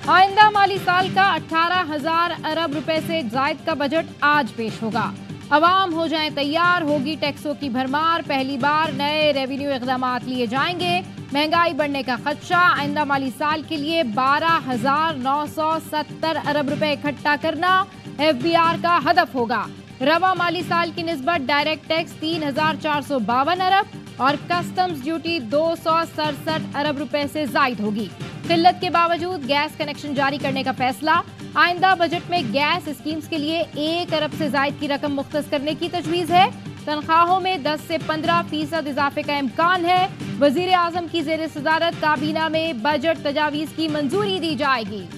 आइंदा माली साल का 18,000 अरब रुपए से जायद का बजट आज पेश होगा। अवाम हो जाएं तैयार, होगी टैक्सों की भरमार। पहली बार नए रेवेन्यू इक़दाम लिए जाएंगे। महंगाई बढ़ने का खदशा। आइंदा माली साल के लिए 12,970 अरब रुपए इकट्ठा करना FBR का हदफ होगा। रवा माली साल की निस्बत डायरेक्ट टैक्स 3,452 अरब और कस्टम्स ड्यूटी 267 अरब रुपए से जायद होगी। किल्लत के बावजूद गैस कनेक्शन जारी करने का फैसला। आइंदा बजट में गैस स्कीम्स के लिए 1 अरब से जायद की रकम मुख्तस करने की तजवीज़ है। तनख्वाहों में 10 से 15% इजाफे का इम्कान है। वजीर आजम की ज़ेर सदारत काबीना में बजट तजावीज़ की मंजूरी दी जाएगी।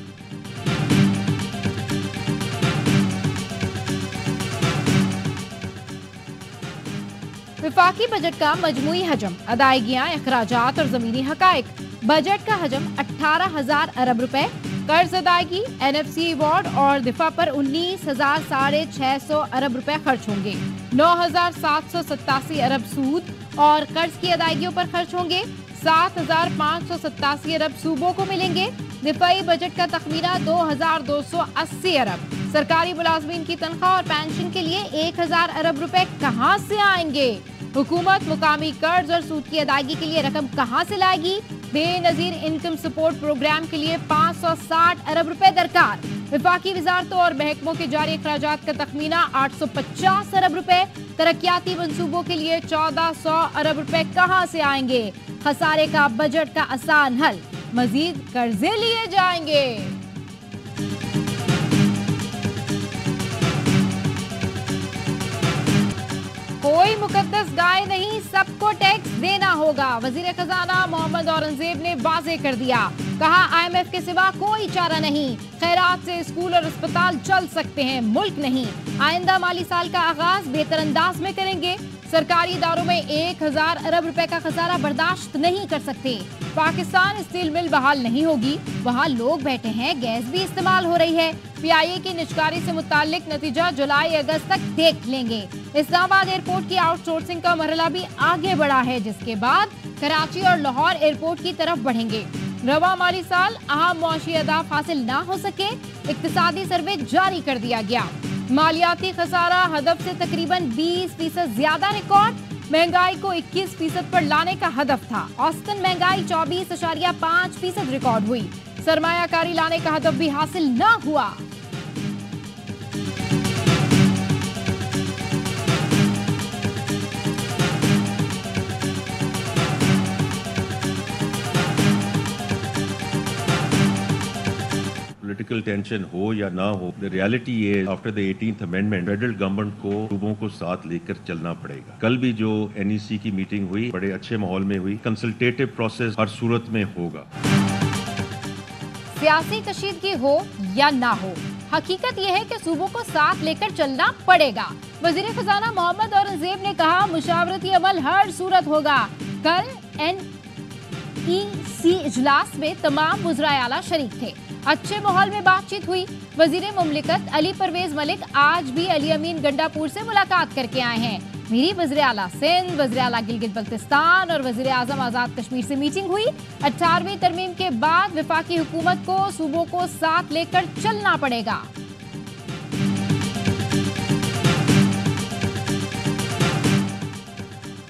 विफाकी बजट का मजमूई हजम, अदायगियां, अखराजात और जमीनी हकायक। बजट का हजम 18,000 अरब रुपए। कर्ज अदायगी, NFC अवार्ड और दिफा पर 19,650 अरब रुपए खर्च होंगे। 9,787 अरब सूद और कर्ज की अदायगियों पर खर्च होंगे। 7,587 अरब सूबों को मिलेंगे। दिफाई बजट का तखमीना 2,280 अरब। सरकारी मुलाजमीन की तनख्वाह और पेंशन के लिए 1,000 अरब रुपए कहां से आएंगे? हुकूमत मुकामी कर्ज और सूद की अदायगी के लिए रकम कहां से लाएगी? बेनजीर इनकम सपोर्ट प्रोग्राम के लिए 560 अरब रुपए दरकार। विफाकी वजारतों और महकमों के जारी अखराजात का तखमीना 850 अरब रुपए। तरक्याती मंसूबों के लिए 1,400 अरब रुपए कहां से आएंगे? खसारे का बजट का आसान हल, मजीद कर्जे लिए जाएंगे। कोई मुकद्दस गाय नहीं, सबको टैक्स देना होगा। वजीर खजाना मोहम्मद औरंगजेब ने वाजे कर दिया। कहा IMF के सिवा कोई चारा नहीं। खैरात से स्कूल और अस्पताल चल सकते हैं, मुल्क नहीं। आइंदा माली साल का आगाज बेहतर अंदाज में करेंगे। सरकारी इदारों में 1,000 अरब रुपए का खसारा बर्दाश्त नहीं कर सकते। पाकिस्तान स्टील मिल बहाल नहीं होगी, वहाँ लोग बैठे हैं, गैस भी इस्तेमाल हो रही है। PIA की निजकारी से मुताल्लिक नतीजा जुलाई-अगस्त तक देख लेंगे। इस्लामाबाद एयरपोर्ट की आउटसोर्सिंग का मरहला भी आगे बढ़ा है, जिसके बाद कराची और लाहौर एयरपोर्ट की तरफ बढ़ेंगे। रवा माली साल अहम मुआशी अहदाफ हासिल ना हो सके, इक्तिसादी सर्वे जारी कर दिया गया। मालियाती खसारा हदफ से तकरीबन 20% ज्यादा रिकॉर्ड। महंगाई को 21% पर लाने का हदफ था। औसतन महंगाई 24.5% रिकॉर्ड हुई। सरमायाकारी लाने का हदफ भी हासिल ना हुआ। Political tension हो या ना हो, the reality is after the 18th amendment, federal government को सूबों को साथ लेकर चलना पड़ेगा। कल भी जो NEC की मीटिंग हुई बड़े अच्छे माहौल में हुई। कंसल्टेटिव प्रोसेस हर सूरत में होगा। सियासी कशीदगी हो या ना हो, हकीकत यह है कि सूबों को साथ लेकर चलना पड़ेगा। वजीर खजाना मोहम्मद औरंगजेब ने कहा मुशावरती अमल हर सूरत होगा। कल NEC इजलास में तमाम वज़राए आला शरीक थे। अच्छे माहौल में बातचीत हुई। वजीर मुमलिकत अली परवेज मलिक आज भी अली अमीन गंडापुर से मुलाकात करके आए हैं। मेरी वज़ीर आला सिंध, वज़ीर आला गिलगित बल्तिस्तान और वज़ीर आज़म आज़ाद कश्मीर से मीटिंग हुई। 18वीं तरमीम के बाद विफाकी हुकूमत को सूबों को साथ लेकर चलना पड़ेगा।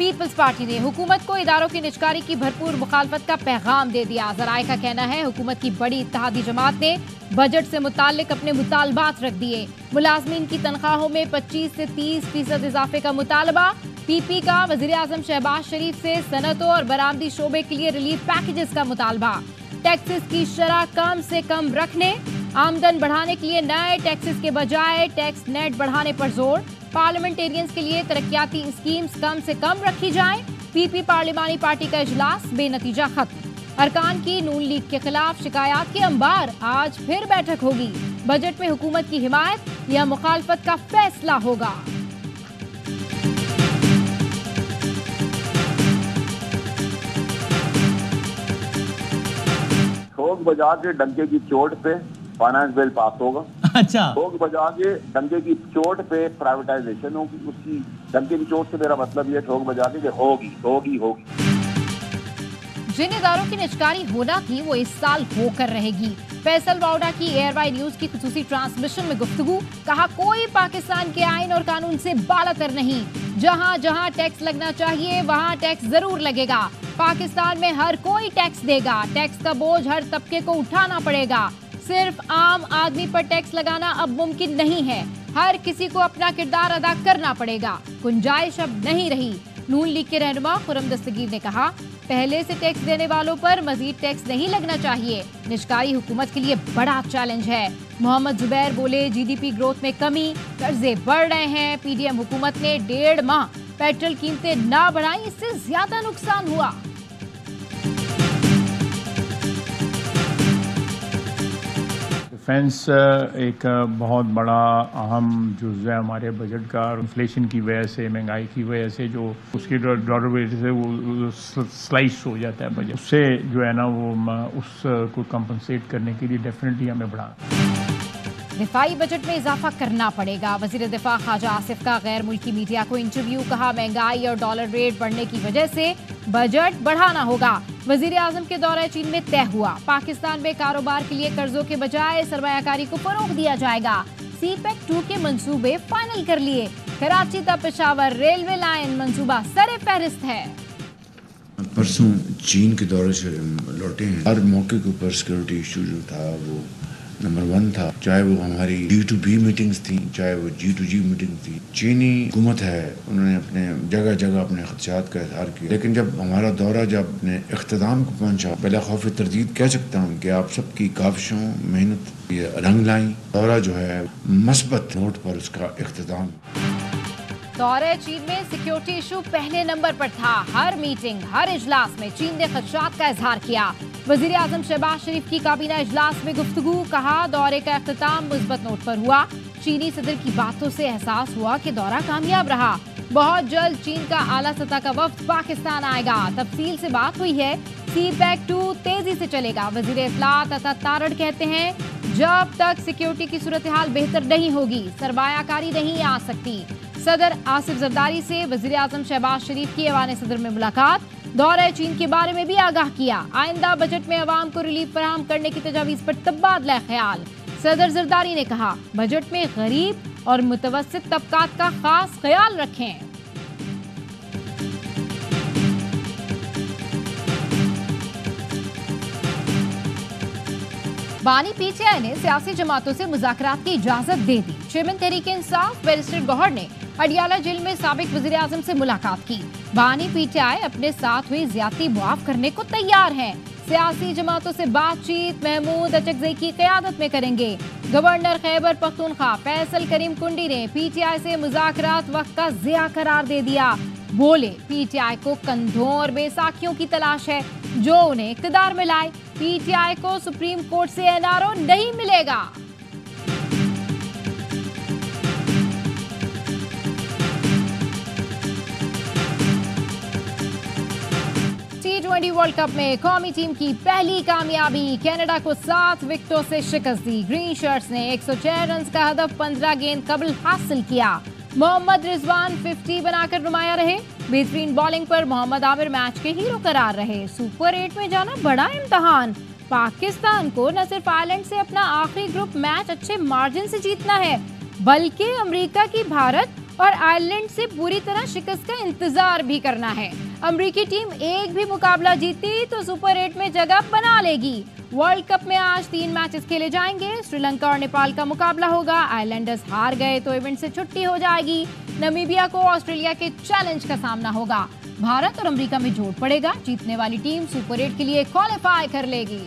पीपल्स पार्टी ने हुकूमत को इदारों की निजकारी की भरपूर मुखालफत का पैगाम दे दिया। जराए का कहना है हुकूमत की बड़ी इत्तेहादी जमात ने बजट से मुताल्लिक अपने मुतालबात रख दिए। मुलाजमीन की तनख्वाहों में 25 से 30% इजाफे का मुतालबा। PP का वज़ीर आज़म शहबाज शरीफ से सनतों और बरामदी शोबे के लिए रिलीफ पैकेजेस का मुतालबा। टैक्सेस की शरह कम से कम रखने, आमदन बढ़ाने के लिए नए टैक्सेस के बजाय टैक्स नेट बढ़ाने पर जोर। पार्लियामेंटेरियंस के लिए तरक्याती स्कीम्स कम से कम रखी जाएं। PP पार्लिमानी पार्टी का इजलास बेनतीजा खत्म। अरकान की नून लीग के खिलाफ शिकायत के अंबार, आज फिर बैठक होगी। बजट में हुकूमत की हिमायत या मुखालफत का फैसला होगा। ठोक बजा के डंके की चोट पे फाइनेंस बिल पास होगा। अच्छा, ठोक बजा के डंके की चोट पे प्राइवेटाइजेशन होगी। उसकी डंके की चोट से मेरा मतलब ये ठोक बजा के होगी होगी होगी। जिन इदारों की निजकारी होना थी वो इस साल होकर रहेगी। फैसल वाउडा की एयरवाई न्यूज की खुसूसी ट्रांसमिशन में गुफ्तगू, कहा कोई पाकिस्तान के आइन और कानून से बालातर नहीं, जहां जहां टैक्स लगना चाहिए वहां टैक्स जरूर लगेगा। पाकिस्तान में हर कोई टैक्स देगा, टैक्स का बोझ हर तबके को उठाना पड़ेगा। सिर्फ आम आदमी पर टैक्स लगाना अब मुमकिन नहीं है, हर किसी को अपना किरदार अदा करना पड़ेगा, गुंजाइश अब नहीं रही। नून लीग के रहनुमा खुर्रम दस्तगीर ने कहा, पहले से टैक्स देने वालों पर मजीद टैक्स नहीं लगना चाहिए, निष्कारी हुकूमत के लिए बड़ा चैलेंज है। मोहम्मद जुबैर बोले, जीडीपी ग्रोथ में कमी, कर्जे बढ़ रहे हैं, पीडीएम हुकूमत ने 1.5 माह पेट्रोल कीमतें ना बढ़ाई, इससे ज्यादा नुकसान हुआ। डिफेंस एक बहुत बड़ा अहम जुज़ है हमारे बजट का। इन्फ्लेशन की वजह से, महंगाई की वजह से जो उसकी डॉलर वजह से वो स्लाइस हो जाता है बजट, उससे जो है ना वो उसको कंपनसेट करने के लिए डेफिनेटली हमें बढ़ा दिफाई बजट में इजाफा करना पड़ेगा। वजीर दिफा ख्वाजा आसिफ का गैर मुल्की मीडिया को इंटरव्यू, कहा महंगाई और डॉलर रेट बढ़ने की वजह से बजट बढ़ाना होगा। वजीर आजम के दौरे चीन में तय हुआ, पाकिस्तान में कारोबार के लिए कर्जों के बजाय सरमायाकारी को फरोग दिया जाएगा। सीपेक 2 के मंसूबे फाइनल कर लिए, कराची तक पेशावर रेलवे लाइन मंसूबा सरे फहरिस्त है। परसों चीन के दौरे से लौटे हैं, हर मौके के ऊपर सिक्योरिटी इशू जो था वो नंबर 1 था, चाहे वो हमारी G2B मीटिंग्स थी, चाहे वो G2G मीटिंग थी। चीनी हुकूमत है, उन्होंने अपने जगह जगह अपने खदशात का इजहार किया, लेकिन जब हमारा दौरा जब अपने इख्तिताम को पहुंचा, पहले खौफ तरदीद कह सकता हूँ कि आप सबकी काविशों मेहनत ये रंग लाई, दौरा जो है मस्बत नोट पर उसका इख्तिताम। दौरे चीन में सिक्योरिटी इशू पहले नंबर पर था, हर मीटिंग हर इजलास में चीन ने खदशात का इजहार किया। वजीर आजम शहबाज शरीफ की काबीना इजलास में गुफ्तगू, कहा दौरे का इख्तिताम मुस्बत नोट पर हुआ, चीनी सदर की बातों से एहसास हुआ कि दौरा कामयाब रहा। बहुत जल्द चीन का आला सतह का वफ्द पाकिस्तान आएगा, तफसील से बात हुई है, सीपेक 2 तेजी से चलेगा। वजीर इत्तलात अता तारड़ कहते हैं, जब तक सिक्योरिटी की सूरत हाल बेहतर नहीं होगी सरमायाकारी नहीं आ सकती। सदर आसिफ जरदारी से वजीर आजम शहबाज शरीफ की ऐवान सदर में मुलाकात, दौरे चीन के बारे में भी आगाह किया, आइंदा बजट में अवाम को रिलीफ फराहम करने की तजावीज़ पर तबादला ख्याल। सदर जरदारी ने कहा, बजट में गरीब और मुतवस्सित तबकात का खास ख्याल रखें। बानी पीटीआई ने सियासी जमातों से मुज़ाकरात की इजाजत दे दी। चेयरमैन तहरीक इंसाफ बैरिस्टर गौहर ने अडियाला जेल में साबिक वज़ीर आज़म से मुलाकात की। बानी पीटीआई अपने साथ हुई ज्यादती मुआफ करने को तैयार हैं। सियासी जमातों से बातचीत महमूद अचकज़ई की क़यादत में करेंगे। गवर्नर खैबर पख्तूनख्वा फैसल करीम कुंडी ने पीटीआई से मुज़ाकरात वक्त का ज़िया करार दे दिया। बोले, पीटीआई को कंधों और बेसाखियों की तलाश है जो उन्हें इक़्तिदार में लाए। पीटीआई को सुप्रीम कोर्ट से एनआरओ नहीं मिलेगा। T20 वर्ल्ड कप में कौमी टीम की पहली कामयाबी, कनाडा को 7 विकेटों से शिकस्त दी। ग्रीन शर्ट्स ने 106 रन का हदफ 15 गेंद कबल हासिल किया। मोहम्मद रिजवान 50 बनाकर नुमाया रहे। बेहतरीन बॉलिंग पर मोहम्मद आमिर मैच के हीरो करार रहे। सुपर 8 में जाना बड़ा इम्तहान, पाकिस्तान को न सिर्फ आयरलैंड से अपना आखिरी ग्रुप मैच अच्छे मार्जिन से जीतना है, बल्कि अमेरिका की भारत और आयरलैंड से बुरी तरह शिकस्त का इंतजार भी करना है। अमेरिकी टीम एक भी मुकाबला जीती तो सुपर 8 में जगह बना लेगी। वर्ल्ड कप में आज 3 मैचेस खेले जाएंगे। श्रीलंका और नेपाल का मुकाबला होगा। आइलैंडर्स हार गए तो इवेंट से छुट्टी हो जाएगी। नामीबिया को ऑस्ट्रेलिया के चैलेंज का सामना होगा। भारत और अमेरिका में जोड़ पड़ेगा। जीतने वाली टीम सुपर 8 के लिए क्वालिफाई कर लेगी।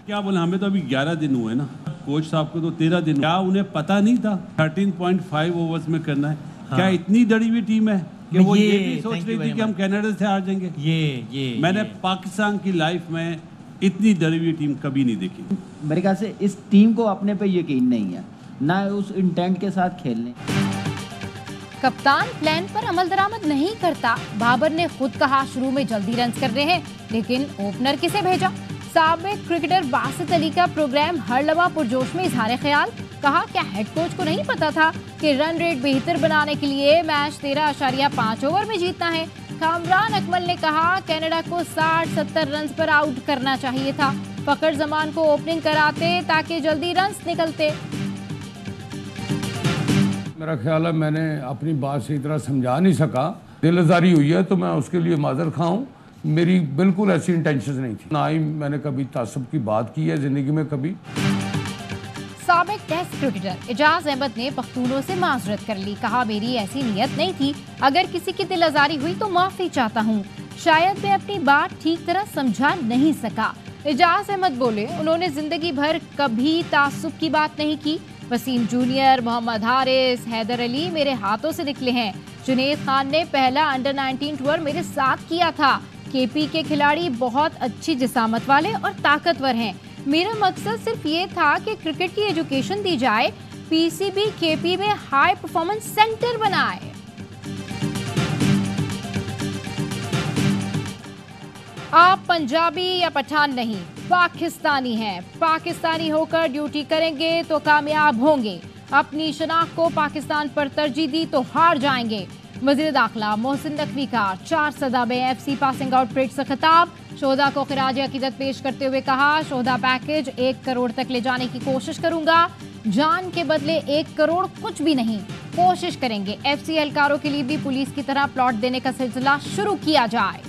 क्या बोले, हमें तो अभी 11 दिन हुए ना, कोच साहब को तो 13 दिन। क्या उन्हें पता नहीं था 13.5 ओवर्स में करना है? हाँ। क्या इतनी डरी हुई टीम है कि वो ये भी सोच रही थी कि हम कनाडा से हार जाएंगे? मैंने पाकिस्तान की लाइफ में इतनी डरी हुई टीम कभी नहीं देखी। मेरे ख्याल से इस टीम को अपने पे यकीन नहीं है, ना उस इंटेंट के साथ खेलने। कप्तान प्लान पर अमल दरामद नहीं करता। बाबर ने खुद कहा शुरू में जल्दी रन कर रहे हैं, लेकिन ओपनर किसे भेजा? साबिक क्रिकेटर बासित अली का प्रोग्राम हर लम्हा पुरजोश में इजहार ख्याल। कहा क्या हेड कोच को नहीं पता था कि रन रेट बेहतर बनाने के लिए मैच 13.5 ओवर में जीतना है। कामरान अकमल ने कहा कनाडा को 60-70 रन पर आउट करना चाहिए था। फखर जमान को ओपनिंग कराते ताकि जल्दी रन निकलते। मेरा ख्याल है मैंने अपनी बात सही तरह समझा नहीं सका, दिल आज़ारी हुई है तो मैं उसके लिए माजर खा हूँ। मेरी बिल्कुल ऐसी इंटेंशन नहीं थी, ना ही मैंने कभी तासुब की बात की है जिंदगी में कभी। साबिक टेस्ट क्रिकेटर एजाज अहमद ने पख्तूनों से माजरत कर ली। कहा मेरी ऐसी नीयत नहीं थी, अगर किसी की दिल आज़ारी हुई तो माफी चाहता हूँ। शायद मैं अपनी बात ठीक तरह समझा नहीं सका। एजाज अहमद बोले उन्होंने जिंदगी भर कभी तासुब की बात नहीं की। वसीम जूनियर, मोहम्मद हारिस, हैदर अली मेरे हाथों से निकले हैं। जुनेद खान ने पहला अंडर-19 टूर मेरे साथ किया था। केपी के खिलाड़ी बहुत अच्छी जिसामत वाले और ताकतवर हैं। मेरा मकसद सिर्फ ये था कि क्रिकेट की एजुकेशन दी जाए, पीसीबी केपी में हाई परफॉर्मेंस सेंटर बनाए। आप पंजाबी या पठान नहीं, पाकिस्तानी हैं। पाकिस्तानी होकर ड्यूटी करेंगे तो कामयाब होंगे। अपनी शनाख्त को पाकिस्तान पर तरजीह दी तो हार जाएंगे। वज़ीर दाखिला मोहसिन नकवी का 4 सदा में एफसी पासिंग आउट परेड से खिताब। शोधा को खिराज अकीदत पेश करते हुए कहा शोधा पैकेज 1 करोड़ तक ले जाने की कोशिश करूंगा। जान के बदले 1 करोड़ कुछ भी नहीं, कोशिश करेंगे एफसी एहलकारों के लिए भी पुलिस की तरह प्लॉट देने का सिलसिला शुरू किया जाए।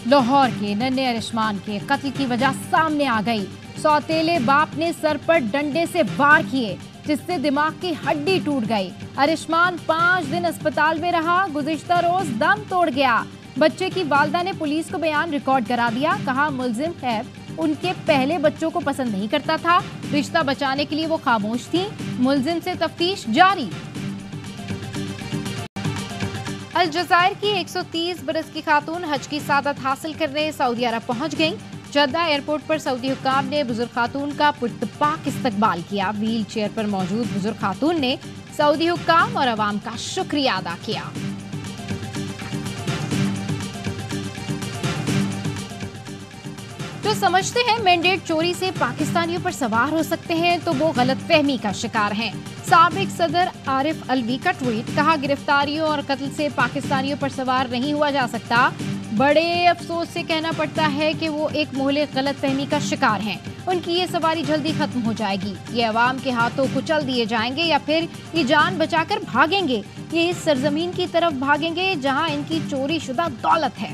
लाहौर के नन्हे अरिशमान के कत्ल की वजह सामने आ गई। सौतेले बाप ने सर पर डंडे से वार किए जिससे दिमाग की हड्डी टूट गई। अरिशमान 5 दिन अस्पताल में रहा। गुज़िश्ता रोज दम तोड़ गया। बच्चे की वालदा ने पुलिस को बयान रिकॉर्ड करा दिया। कहा मुल्जिम है उनके पहले बच्चों को पसंद नहीं करता था, रिश्ता बचाने के लिए वो खामोश थी। मुल्जिम से तफ्तीश जारी। अलजज़ायर की 130 बरस की खातून हज की सादत हासिल करने सऊदी अरब पहुंच गईं। जद्दा एयरपोर्ट पर सऊदी हुक्काम ने बुजुर्ग खातून का पुरतपाक इस्तकबाल किया। व्हील चेयर पर मौजूद बुजुर्ग खातून ने सऊदी हुक्काम और अवाम का शुक्रिया अदा किया। जो समझते हैं मैंडेट चोरी से पाकिस्तानियों पर सवार हो सकते हैं तो वो गलतफहमी का शिकार हैं। साबिक सदर आरिफ अलवी का ट्वीट। कहा गिरफ्तारियों और कत्ल से पाकिस्तानियों पर सवार नहीं हुआ जा सकता। बड़े अफसोस से कहना पड़ता है कि वो एक मोहलिक गलतफहमी का शिकार हैं। उनकी ये सवारी जल्दी खत्म हो जाएगी। ये अवाम के हाथों कुचल दिए जाएंगे या फिर ये जान बचाकर भागेंगे। ये इस सरजमीन की तरफ भागेंगे जहां इनकी चोरी शुदा दौलत है।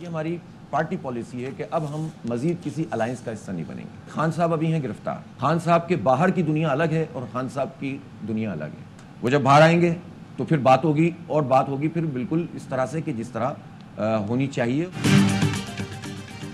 हमारी पार्टी पॉलिसी है कि अब हम मजीद किसी अलायंस का हिस्सा नहीं बनेंगे। खान साहब अभी हैं गिरफ्तार। खान साहब के बाहर की दुनिया अलग है और खान साहब की दुनिया अलग है। वो जब बाहर आएंगे तो फिर बात होगी, और बात होगी फिर बिल्कुल इस तरह से कि जिस तरह होनी चाहिए।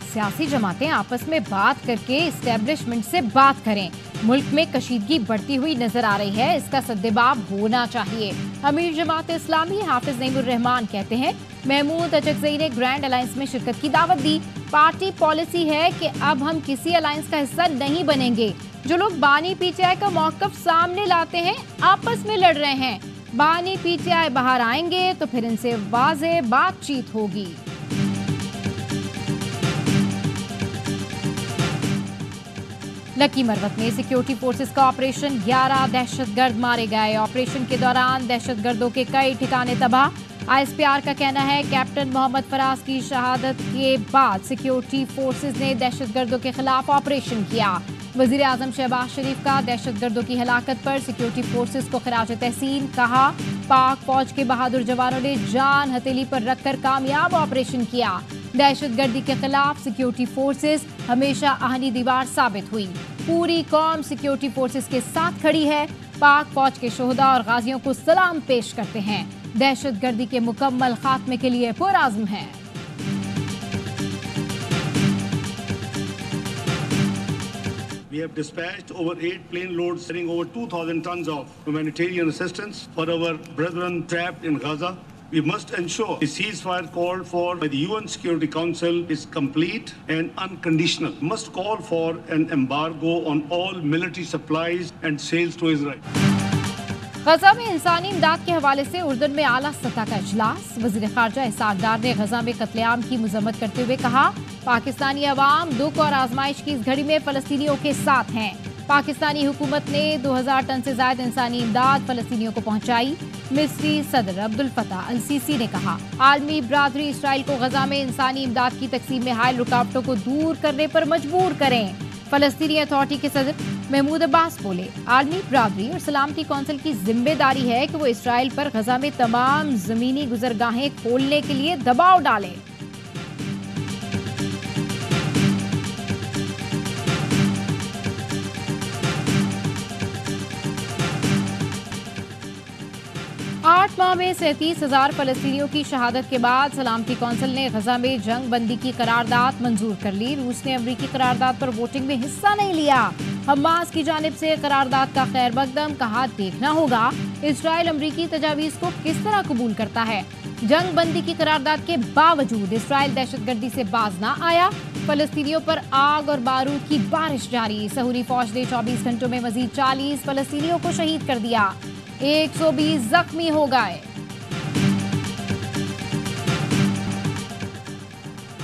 सियासी जमातें आपस में बात करके इस्टेब्लिशमेंट से बात करें। मुल्क में कशीदगी बढ़ती हुई नजर आ रही है, इसका सद्देबाब होना चाहिए। अमीर जमात इस्लामी हाफिज नईमुर रहमान कहते हैं महमूद अचकजई ने ग्रैंड अलायंस में शिरकत की दावत दी। पार्टी पॉलिसी है कि अब हम किसी अलायंस का हिस्सा नहीं बनेंगे। जो लोग बानी पीटीआई का मौकफ सामने लाते हैं आपस में लड़ रहे हैं। बानी पीटीआई बाहर आएंगे तो फिर इनसे वाज़ेह बातचीत होगी। लकी मरवत में सिक्योरिटी फोर्सेस का ऑपरेशन, 11 दहशतगर्द मारे गए। ऑपरेशन के दौरान दहशतगर्दों के कई ठिकाने तबाह। आईएसपीआर का कहना है कैप्टन मोहम्मद फराज की शहादत के बाद सिक्योरिटी फोर्सेस ने दहशतगर्दों के खिलाफ ऑपरेशन किया। वजीर आजम शहबाज शरीफ का दहशतगर्दों की हलाकत पर सिक्योरिटी फोर्सेस को खराज तहसीन। कहा पाक फौज के बहादुर जवानों ने जान हथेली पर रखकर कामयाब ऑपरेशन किया। दहशतगर्दी के खिलाफ सिक्योरिटी फोर्सेस हमेशा आहनी दीवार साबित हुई। पूरी कौम सिक्योरिटी फोर्सेस के साथ खड़ी है। पाक फौज के शोहदा और गाजियों को सलाम पेश करते हैं। दहशतगर्दी के मुकम्मल खात्मे के लिए पुरआज़्म है। We have dispatched over 8 plane loads carrying over 2,000 tons of humanitarian assistance for our brethren trapped in Gaza. We must ensure the ceasefire called for by the UN Security Council is complete and unconditional. We must call for an embargo on all military supplies and sales to Israel. गजा में इंसानी इमदाद के हवाले से उर्दन में आला सतह का इजलास। वजीर खारजा इसहाक डार ने गजा में कत्लेआम की मजम्मत करते हुए कहा, पाकिस्तानी अवाम दुख और आजमाइश की इस घड़ी में फलस्तीनियों के साथ हैं। पाकिस्तानी हुकूमत ने 2000 टन से ज्यादा इंसानी इमदाद फलस्तीनियों को पहुंचाई। मिस्री सदर अब्दुल फताह अल सीसी ने कहा, आलमी बरादरी इसराइल को गजा में इंसानी इमदाद की तकसीम में हायल रुकावटों को दूर करने पर मजबूर करें। फलस्तीनी अथॉरिटी के सदर महमूद अब्बास बोले, आलमी बरादरी और सलामती कौंसिल की जिम्मेदारी है कि वो इसराइल पर गजा में तमाम जमीनी गुजरगाहें खोलने के लिए दबाव डालें। आठ माह में 37,000 फलस्तीनियों की शहादत के बाद सलामती कौंसिल ने गजा में जंग बंदी की करारदाद मंजूर कर ली। रूस ने अमरीकी करारदाद पर वोटिंग में हिस्सा नहीं लिया। हमास की जानिब से करारदाद का खैर मकदम, कहा देखना होगा इसराइल अमरीकी तजावीज को किस तरह कबूल करता है। जंग बंदी की करारदाद के बावजूद इसराइल दहशतगर्दी से बाज ना आया। फलस्तीनियों पर आग और बारूद की बारिश जारी। सहूरी फौज ने 24 घंटों में मजीद 40 फलस्तीनियों को शहीद कर दिया। 120 जख्मी हो गए।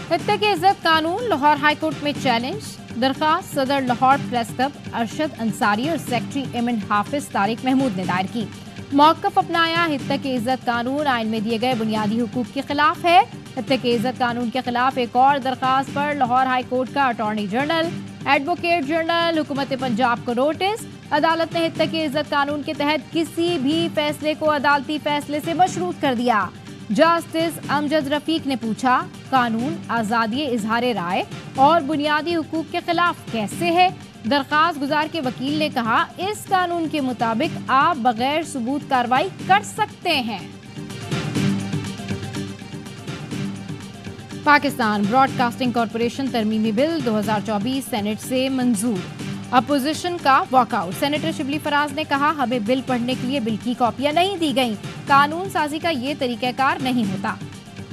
हित्ते के इज्जत कानून लाहौर हाईकोर्ट में चैलेंज। दरखास्त सदर लाहौर प्रेस क्लब अरशद अंसारी और सेक्रेटरी एमन हाफिज तारिक महमूद ने दायर की। मौक़िफ़ अपनाया, हित्ते के इज्जत कानून आइन में दिए गए बुनियादी हुकूक के खिलाफ है। हित्ते के इज्जत कानून के खिलाफ एक और दरखास्त पर लाहौर हाईकोर्ट का अटॉर्नी जनरल, एडवोकेट जनरल, हुकूमत पंजाब को नोटिस। अदालत ने हित्ते के इज्जत कानून के तहत किसी भी फैसले को अदालती फैसले से मशरूत कर दिया। जस्टिस अमजद रफीक ने पूछा, कानून आज़ादी इजहार राय और बुनियादी हुकूक के खिलाफ कैसे है? दरखास्त गुजार के वकील ने कहा, इस कानून के मुताबिक आप बगैर सबूत कार्रवाई कर सकते हैं। पाकिस्तान ब्रॉडकास्टिंग कॉरपोरेशन तरमीमी बिल 2024 सेनेट से मंजूर। अपोजिशन का वॉकआउट। सेनेटर शिबली फराज ने कहा, हमें बिल पढ़ने के लिए बिल की कॉपियां नहीं दी गईं। कानून साजी का ये तरीकाकार नहीं होता।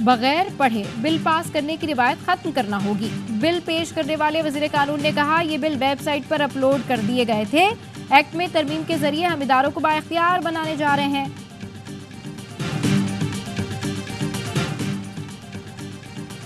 बगैर पढ़े बिल पास करने की रिवायत खत्म करना होगी। बिल पेश करने वाले वजीर कानून ने कहा, ये बिल वेबसाइट पर अपलोड कर दिए गए थे। एक्ट में तरमीम के जरिए हम इदारों को बाइख्तियार बनाने जा रहे हैं।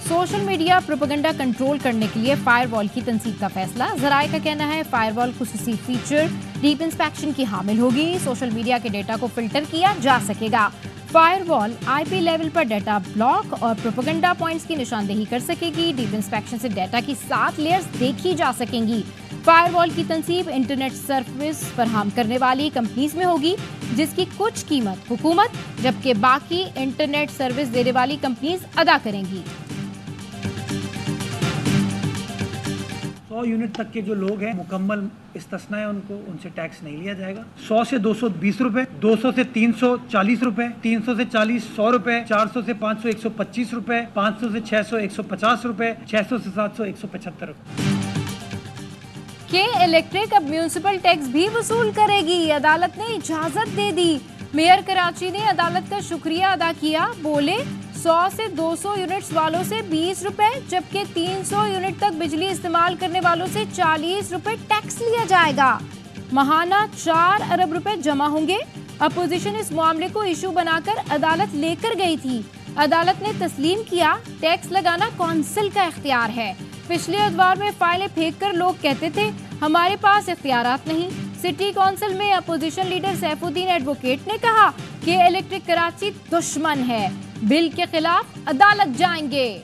सोशल मीडिया प्रोपेगेंडा कंट्रोल करने के लिए फायरवॉल की तंसीब का फैसला। जराये का कहना है, फायरवॉल खुसूसी फीचर डीप इंस्पेक्शन की हामिल होगी। सोशल मीडिया के डेटा को फिल्टर किया जा सकेगा। फायरवॉल आईपी लेवल पर डाटा ब्लॉक और प्रोपेगेंडा पॉइंट्स की निशानदेही कर सकेगी। डीप इंस्पेक्शन से डाटा की 7 लेयर्स देखी जा सकेंगी। फायरवॉल की तंसीब इंटरनेट सर्विस फराहम करने वाली कंपनीज में होगी, जिसकी कुछ कीमत हुकूमत, जबकि बाकी इंटरनेट सर्विस देने वाली कंपनीज अदा करेंगी। 100 यूनिट तक के जो लोग हैं मुकम्मल इस्तिस्ना है, उनसे टैक्स नहीं लिया जाएगा। 100 से 220 रुपए, 200 से 340 रुपए, 300 से 40 100 रुपए, 400 से 500 125 रुपए, 500 से 600 150 रुपए, 600 से 700 175 रुपए। के इलेक्ट्रिक अब म्यूनिसिपल टैक्स भी वसूल करेगी। अदालत ने इजाजत दे दी। मेयर कराची ने अदालत का शुक्रिया अदा किया। बोले, 100 से 200 यूनिट्स वालों से 20 रुपए, जबकि 300 यूनिट तक बिजली इस्तेमाल करने वालों से 40 रुपए टैक्स लिया जाएगा। महाना 4 अरब रुपए जमा होंगे। अपोजिशन इस मामले को इशू बनाकर अदालत लेकर गई थी। अदालत ने तस्लीम किया, टैक्स लगाना कौंसिल का इख्तियार है। पिछले अखबार में फाइलें फेंक कर लोग कहते थे, हमारे पास इख्तियारात नहीं। सिटी काउंसिल में अपोजिशन लीडर सैफुद्दीन एडवोकेट ने कहा कि इलेक्ट्रिक कराची दुश्मन है, बिल के खिलाफ अदालत जाएंगे।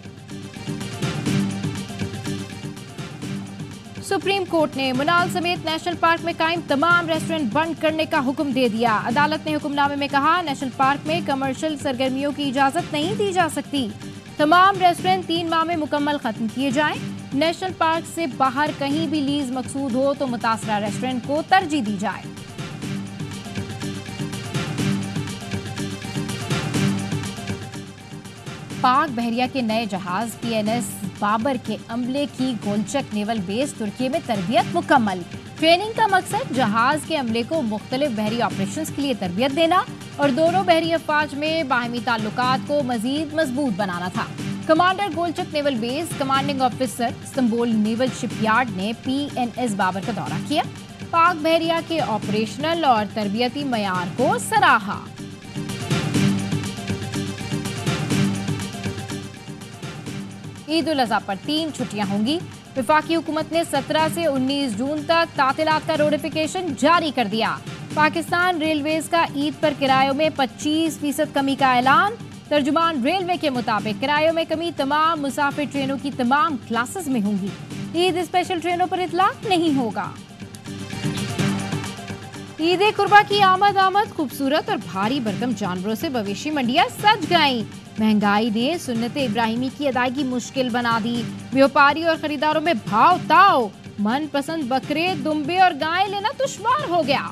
सुप्रीम कोर्ट ने मुनाल समेत नेशनल पार्क में कायम तमाम रेस्टोरेंट बंद करने का हुक्म दे दिया। अदालत ने हुक्मनामे में कहा, नेशनल पार्क में कमर्शियल सरगर्मियों की इजाजत नहीं दी जा सकती। तमाम रेस्टोरेंट 3 माह में मुकम्मल खत्म किए जाएं। नेशनल पार्क से बाहर कहीं भी लीज मकसूद हो तो मुतासरा रेस्टोरेंट को तरजीह दी जाए। पाक बहरिया के नए जहाज PNS बाबर के अमले की गोलचक नेवल बेस तुर्की में तरबियत मुकम्मल। ट्रेनिंग का मकसद जहाज के अमले को मुख्तलिफ बहरी ऑपरेशंस के लिए तरबियत देना और दोनों बहरी अफवाज में बाहमी ताल्लुकात को मजीद मजबूत बनाना था। Commander Golcuk naval base commanding officer Istanbul naval shipyard ने PNS बाबर का दौरा किया। पाक बहरिया के ऑपरेशनल और तरबियती मयार को सराहा। ईद उल अज़हा पर 3 छुट्टियां होंगी। वफाकी हुकूमत ने 17 से 19 जून तक तातीलात का नोटिफिकेशन जारी कर दिया। पाकिस्तान रेलवेज का ईद पर किरायों में 25% कमी का ऐलान। तर्जुमान रेलवे के मुताबिक किरायों में कमी तमाम मुसाफिर ट्रेनों की तमाम क्लासेस में होंगी। ईद स्पेशल ट्रेनों पर इतलाक नहीं होगा। ईद कुर्बा की आमद खूबसूरत और भारी भरकम जानवरों से मवेशी मंडियां सज गईं। महंगाई ने सुन्नत इब्राहिमी की अदायगी मुश्किल बना दी। व्यापारी और खरीदारों में भाव ताव। मनपसंद बकरे, दुम्बे और गाय लेना दुश्वार हो गया।